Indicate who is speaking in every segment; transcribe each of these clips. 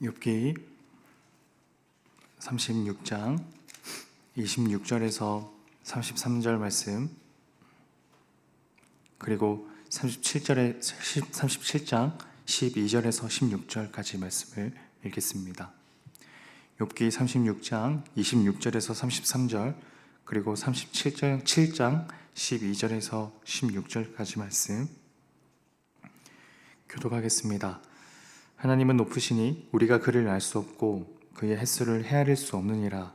Speaker 1: 욥기 36장 26절에서 33절 말씀, 그리고 37장 12절에서 16절까지 말씀을 읽겠습니다. 욥기 36장 26절에서 33절, 그리고 37장 12절에서 16절까지 말씀 교독하겠습니다. 하나님은 높으시니 우리가 그를 알 수 없고 그의 햇수를 헤아릴 수 없느니라.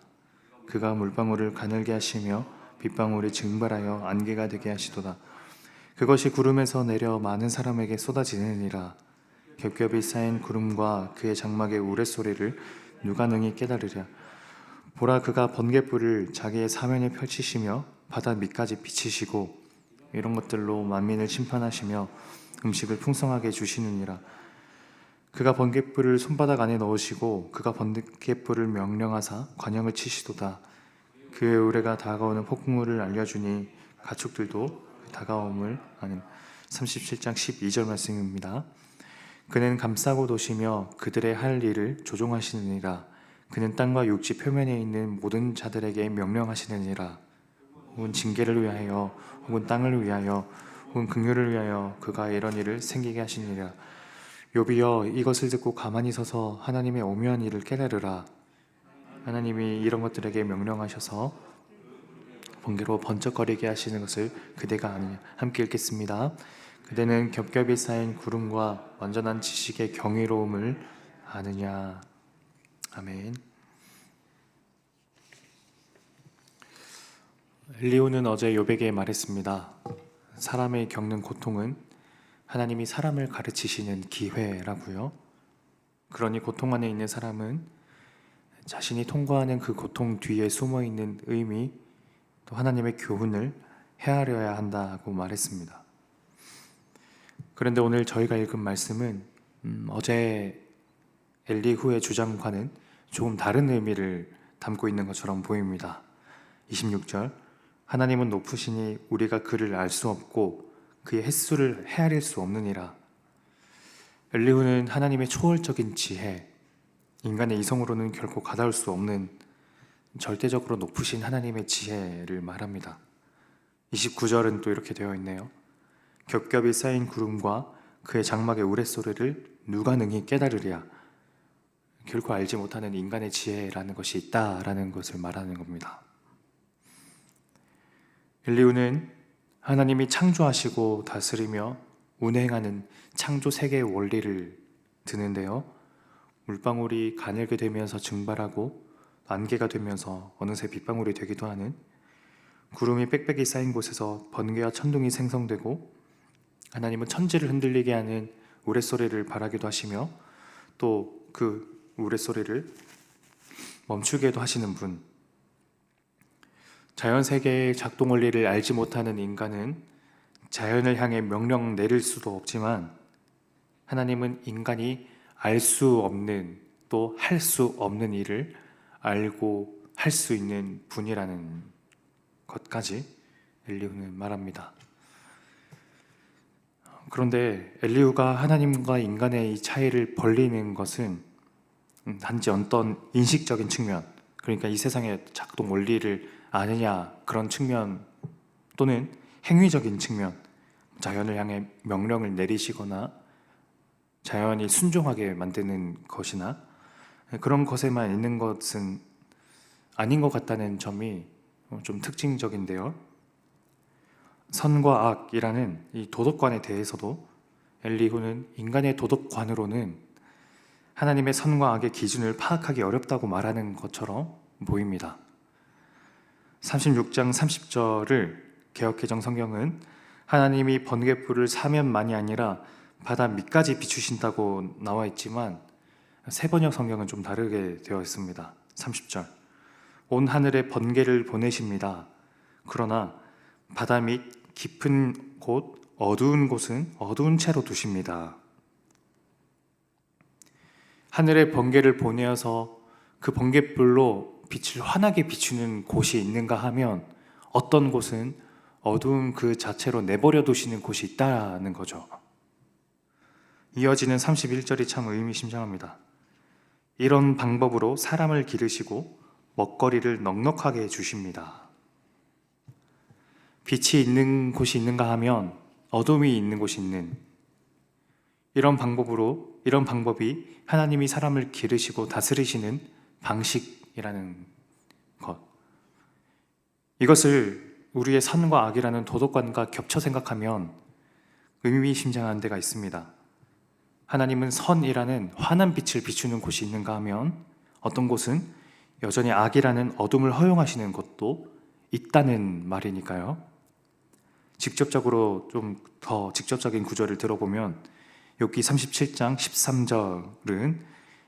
Speaker 1: 그가 물방울을 가늘게 하시며 빗방울이 증발하여 안개가 되게 하시도다. 그것이 구름에서 내려 많은 사람에게 쏟아지느니라. 겹겹이 쌓인 구름과 그의 장막의 우레소리를 누가 능히 깨달으랴. 보라, 그가 번갯불을 자기의 사면에 펼치시며 바다 밑까지 비치시고 이런 것들로 만민을 심판하시며 음식을 풍성하게 주시느니라. 그가 번갯불을 손바닥 안에 넣으시고 그가 번갯불을 명령하사 관영을 치시도다. 그의 의뢰가 다가오는 폭풍우를 알려주니 가축들도 그 다가옴을 아는. 37장 12절 말씀입니다. 그는 감싸고 도시며 그들의 할 일을 조종하시느니라. 그는 땅과 육지 표면에 있는 모든 자들에게 명령하시느니라. 혹은 징계를 위하여, 혹은 땅을 위하여, 혹은 긍휼을 위하여 그가 이런 일을 생기게 하시느니라. 욥이여, 이것을 듣고 가만히 서서 하나님의 오묘한 일을 깨달으라. 하나님이 이런 것들에게 명령하셔서 번개로 번쩍거리게 하시는 것을 그대가 아느냐. 함께 읽겠습니다. 그대는 겹겹이 쌓인 구름과 완전한 지식의 경이로움을 아느냐. 아멘. 엘리후는 어제 욥에게 말했습니다. 사람의 겪는 고통은 하나님이 사람을 가르치시는 기회라고요. 그러니 고통 안에 있는 사람은 자신이 통과하는 그 고통 뒤에 숨어있는 의미, 또 하나님의 교훈을 헤아려야 한다고 말했습니다. 그런데 오늘 저희가 읽은 말씀은 어제 엘리후의 주장과는 조금 다른 의미를 담고 있는 것처럼 보입니다. 26절, 하나님은 높으시니 우리가 그를 알 수 없고 그의 햇수를 헤아릴 수 없느니라. 엘리후는 하나님의 초월적인 지혜, 인간의 이성으로는 결코 가다울 수 없는 절대적으로 높으신 하나님의 지혜를 말합니다. 29절은 또 이렇게 되어 있네요. 겹겹이 쌓인 구름과 그의 장막의 우레소리를 누가 능히 깨달으랴. 결코 알지 못하는 인간의 지혜라는 것이 있다라는 것을 말하는 겁니다. 엘리후는 하나님이 창조하시고 다스리며 운행하는 창조 세계의 원리를 드는데요. 물방울이 가늘게 되면서 증발하고 안개가 되면서 어느새 빗방울이 되기도 하는, 구름이 빽빽이 쌓인 곳에서 번개와 천둥이 생성되고, 하나님은 천지를 흔들리게 하는 우레소리를 발하기도 하시며 또 그 우레소리를 멈추게도 하시는 분. 자연세계의 작동 원리를 알지 못하는 인간은 자연을 향해 명령 내릴 수도 없지만 하나님은 인간이 알 수 없는, 또 할 수 없는 일을 알고 할 수 있는 분이라는 것까지 엘리후는 말합니다. 그런데 엘리후가 하나님과 인간의 이 차이를 벌리는 것은 단지 어떤 인식적인 측면, 그러니까 이 세상의 작동 원리를 아느냐 그런 측면, 또는 행위적인 측면, 자연을 향해 명령을 내리시거나 자연이 순종하게 만드는 것이나 그런 것에만 있는 것은 아닌 것 같다는 점이 좀 특징적인데요. 선과 악이라는 이 도덕관에 대해서도 엘리후는 인간의 도덕관으로는 하나님의 선과 악의 기준을 파악하기 어렵다고 말하는 것처럼 보입니다. 36장 30절을 개역개정 성경은 하나님이 번갯불을 사면만이 아니라 바다 밑까지 비추신다고 나와 있지만 세번역 성경은 좀 다르게 되어 있습니다. 30절, 온 하늘에 번개를 보내십니다. 그러나 바다 밑 깊은 곳, 어두운 곳은 어두운 채로 두십니다. 하늘에 번개를 보내어서 그 번갯불로 빛을 환하게 비추는 곳이 있는가 하면 어떤 곳은 어두운 그 자체로 내버려 두시는 곳이 있다는 거죠. 이어지는 31절이 참 의미심장합니다. 이런 방법으로 사람을 기르시고 먹거리를 넉넉하게 해주십니다. 빛이 있는 곳이 있는가 하면 어둠이 있는 곳이 있는, 이런 방법이 하나님이 사람을 기르시고 다스리시는 방식이라는 것. 이것을 우리의 선과 악이라는 도덕관과 겹쳐 생각하면 의미심장한 데가 있습니다. 하나님은 선이라는 환한 빛을 비추는 곳이 있는가 하면 어떤 곳은 여전히 악이라는 어둠을 허용하시는 곳도 있다는 말이니까요. 직접적으로 좀 더 직접적인 구절을 들어보면 욥기 37장 13절은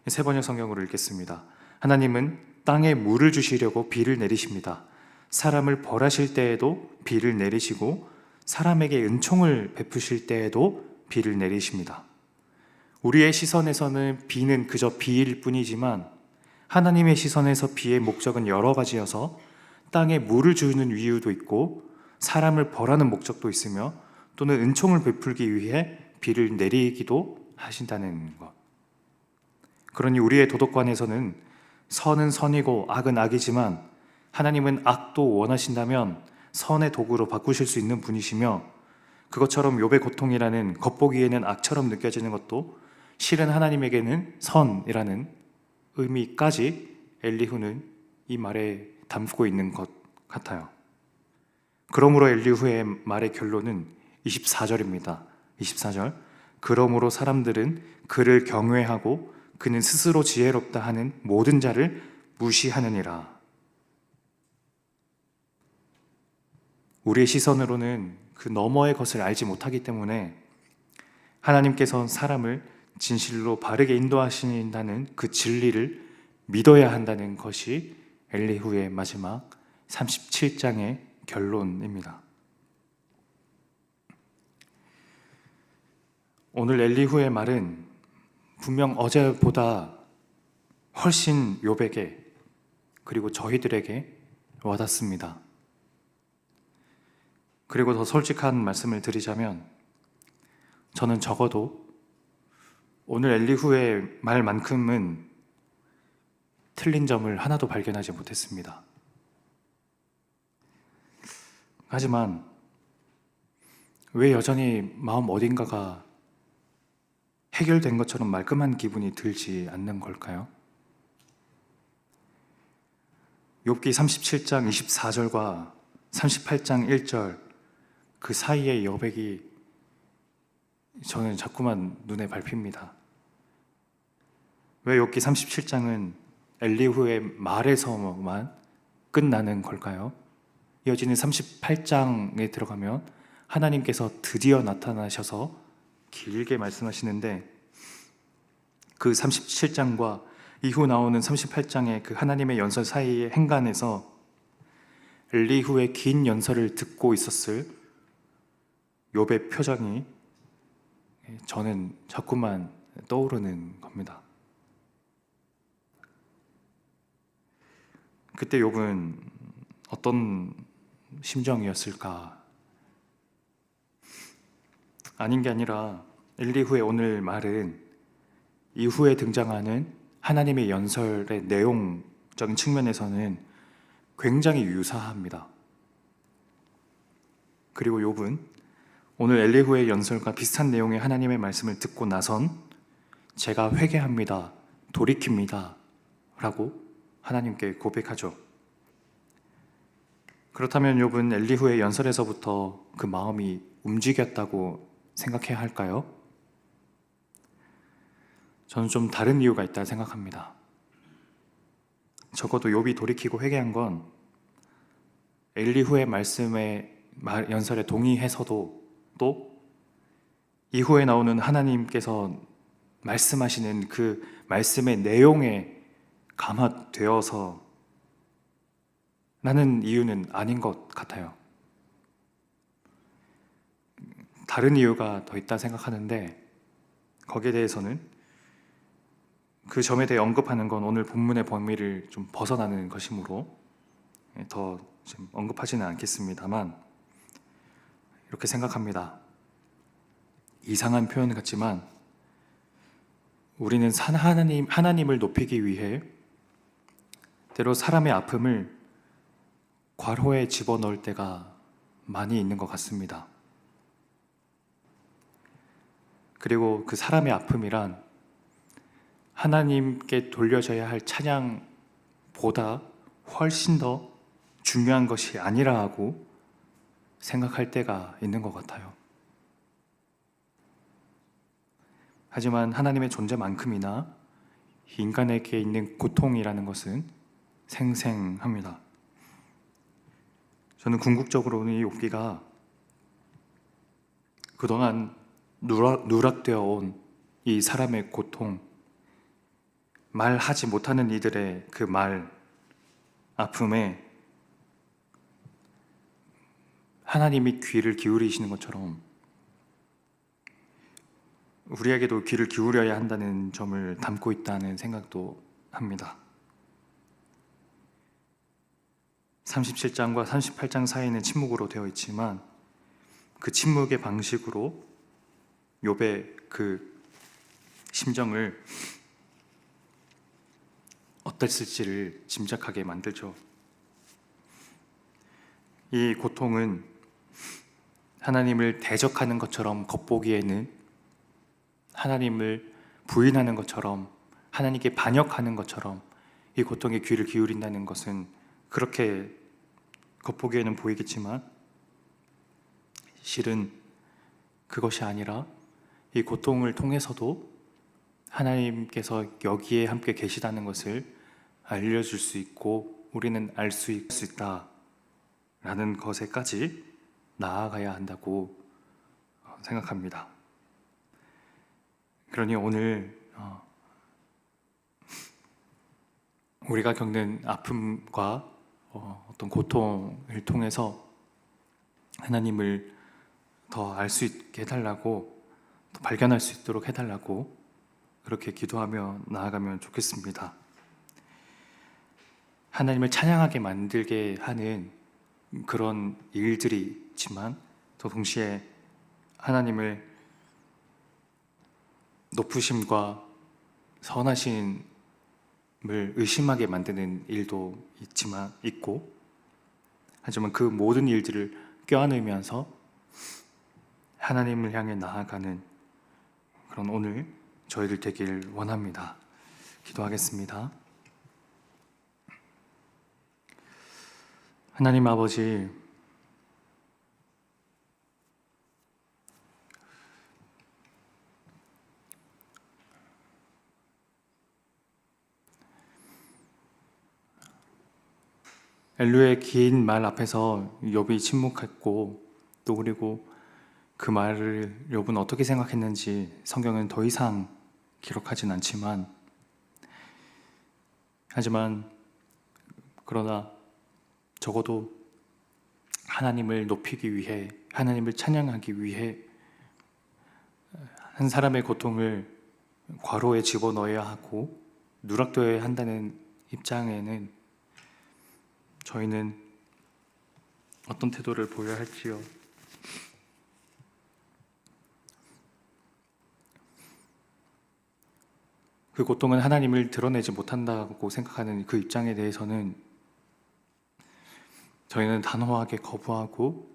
Speaker 1: 세 번역 성경으로 읽겠습니다. 하나님은 땅에 물을 주시려고 비를 내리십니다. 사람을 벌하실 때에도 비를 내리시고 사람에게 은총을 베푸실 때에도 비를 내리십니다. 우리의 시선에서는 비는 그저 비일 뿐이지만 하나님의 시선에서 비의 목적은 여러 가지여서 땅에 물을 주는 이유도 있고 사람을 벌하는 목적도 있으며 또는 은총을 베풀기 위해 비를 내리기도 하신다는 것. 그러니 우리의 도덕관에서는 선은 선이고 악은 악이지만 하나님은 악도 원하신다면 선의 도구로 바꾸실 수 있는 분이시며, 그것처럼 욥의 고통이라는 겉보기에는 악처럼 느껴지는 것도 실은 하나님에게는 선이라는 의미까지 엘리후는 이 말에 담고 있는 것 같아요. 그러므로 엘리후의 말의 결론은 24절입니다. 24절. 그러므로 사람들은 그를 경외하고 그는 스스로 지혜롭다 하는 모든 자를 무시하느니라. 우리의 시선으로는 그 너머의 것을 알지 못하기 때문에 하나님께서 사람을 진실로 바르게 인도하신다는 그 진리를 믿어야 한다는 것이 엘리후의 마지막 37장의 결론입니다. 오늘 엘리후의 말은 분명 어제보다 훨씬 욥에게 그리고 저희들에게 와닿습니다. 그리고 더 솔직한 말씀을 드리자면 저는 적어도 오늘 엘리후의 말만큼은 틀린 점을 하나도 발견하지 못했습니다. 하지만 왜 여전히 마음 어딘가가 해결된 것처럼 말끔한 기분이 들지 않는 걸까요? 욥기 37장 24절과 38장 1절 그 사이의 여백이 저는 자꾸만 눈에 밟힙니다. 왜 욥기 37장은 엘리후의 말에서만 끝나는 걸까요? 이어지는 38장에 들어가면 하나님께서 드디어 나타나셔서 길게 말씀하시는데, 그 37장과 이후 나오는 38장의 그 하나님의 연설 사이의 행간에서 엘리후의 긴 연설을 듣고 있었을 욥의 표정이 저는 자꾸만 떠오르는 겁니다. 그때 욥은 어떤 심정이었을까? 아닌 게 아니라 엘리후의 오늘 말은 이후에 등장하는 하나님의 연설의 내용적인 측면에서는 굉장히 유사합니다. 그리고 욥은 오늘 엘리후의 연설과 비슷한 내용의 하나님의 말씀을 듣고 나선 제가 회개합니다, 돌이킵니다 라고 하나님께 고백하죠. 그렇다면 욥은 엘리후의 연설에서부터 그 마음이 움직였다고 생각해야 할까요? 저는 좀 다른 이유가 있다 생각합니다. 적어도 욥이 돌이키고 회개한 건 엘리후의 연설에 동의해서도 또 이후에 나오는 하나님께서 말씀하시는 그 말씀의 내용에 감화되어서 라는 이유는 아닌 것 같아요. 다른 이유가 더 있다 생각하는데, 거기에 대해서는 그 점에 대해 언급하는 건 오늘 본문의 범위를 좀 벗어나는 것이므로 더 지금 언급하지는 않겠습니다만, 이렇게 생각합니다. 이상한 표현 같지만 우리는 하나님을 높이기 위해 때로 사람의 아픔을 괄호에 집어넣을 때가 많이 있는 것 같습니다. 그리고 그 사람의 아픔이란 하나님께 돌려져야 할 찬양보다 훨씬 더 중요한 것이 아니라 하고 생각할 때가 있는 것 같아요. 하지만 하나님의 존재만큼이나 인간에게 있는 고통이라는 것은 생생합니다. 저는 궁극적으로는 이 욥기가 그동안 누락되어 온 이 사람의 고통, 말하지 못하는 이들의 그 아픔에 하나님이 귀를 기울이시는 것처럼 우리에게도 귀를 기울여야 한다는 점을 담고 있다는 생각도 합니다. 37장과 38장 사이는 침묵으로 되어 있지만 그 침묵의 방식으로 욥의 그 심정을 어땠을지를 짐작하게 만들죠. 이 고통은 하나님을 대적하는 것처럼 겉보기에는 하나님을 부인하는 것처럼 하나님께 반역하는 것처럼 이 고통에 귀를 기울인다는 것은 그렇게 겉보기에는 보이겠지만 실은 그것이 아니라 이 고통을 통해서도 하나님께서 여기에 함께 계시다는 것을 알려줄 수 있고 우리는 알 수 있다라는 것에까지 나아가야 한다고 생각합니다. 그러니 오늘 우리가 겪는 아픔과 어떤 고통을 통해서 하나님을 더 알 수 있게 해달라고, 더 발견할 수 있도록 해달라고 그렇게 기도하며 나아가면 좋겠습니다. 하나님을 찬양하게 만들게 하는 그런 일들이 있지만 또 동시에 하나님을 높으심과 선하심을 의심하게 만드는 일도 있고 하지만 그 모든 일들을 껴안으면서 하나님을 향해 나아가는 그런 오늘 저희들 되길 원합니다. 기도하겠습니다. 하나님 아버지, 엘루의 긴 말 앞에서 욥이 침묵했고 또 그리고 그 말을 욥은 어떻게 생각했는지 성경은 더 이상 기록하진 않지만 하지만 그러나 적어도 하나님을 높이기 위해 하나님을 찬양하기 위해 한 사람의 고통을 괄호에 집어넣어야 하고 누락되어야 한다는 입장에는 저희는 어떤 태도를 보여야 할지요. 그 고통은 하나님을 드러내지 못한다고 생각하는 그 입장에 대해서는 저희는 단호하게 거부하고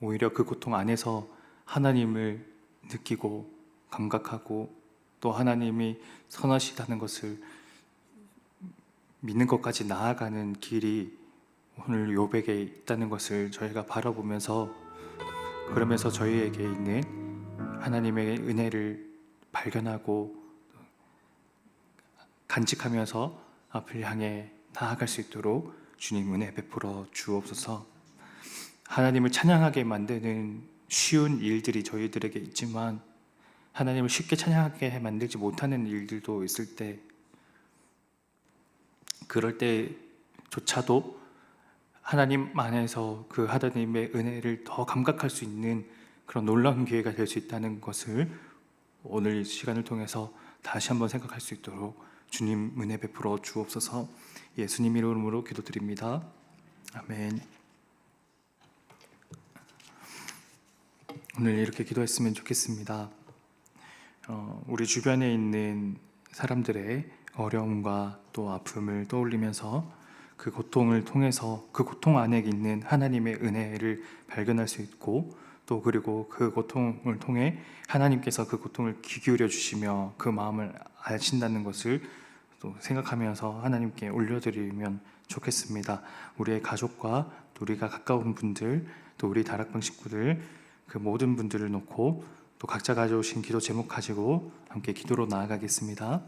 Speaker 1: 오히려 그 고통 안에서 하나님을 느끼고 감각하고 또 하나님이 선하시다는 것을 믿는 것까지 나아가는 길이 오늘 욥에게 있다는 것을 저희가 바라보면서 그러면서 저희에게 있는 하나님의 은혜를 발견하고 간직하면서 앞을 향해 나아갈 수 있도록 주님 은혜 베풀어 주옵소서. 하나님을 찬양하게 만드는 쉬운 일들이 저희들에게 있지만 하나님을 쉽게 찬양하게 만들지 못하는 일들도 있을 때 그럴 때조차도 하나님 안에서 그 하나님의 은혜를 더 감각할 수 있는 그런 놀라운 기회가 될 수 있다는 것을 오늘 이 시간을 통해서 다시 한번 생각할 수 있도록 주님 은혜 베풀어 주옵소서. 예수님 이름으로 기도드립니다. 아멘. 오늘 이렇게 기도했으면 좋겠습니다. 우리 주변에 있는 사람들의 어려움과 또 아픔을 떠올리면서 그 고통을 통해서 그 고통 안에 있는 하나님의 은혜를 발견할 수 있고, 또 그리고 그 고통을 통해 하나님께서 그 고통을 귀 기울여 주시며 그 마음을 아신다는 것을 또 생각하면서 하나님께 올려드리면 좋겠습니다. 우리의 가족과 또 우리가 가까운 분들, 또 우리 다락방 식구들, 그 모든 분들을 놓고 또 각자 가져오신 기도 제목 가지고 함께 기도로 나아가겠습니다.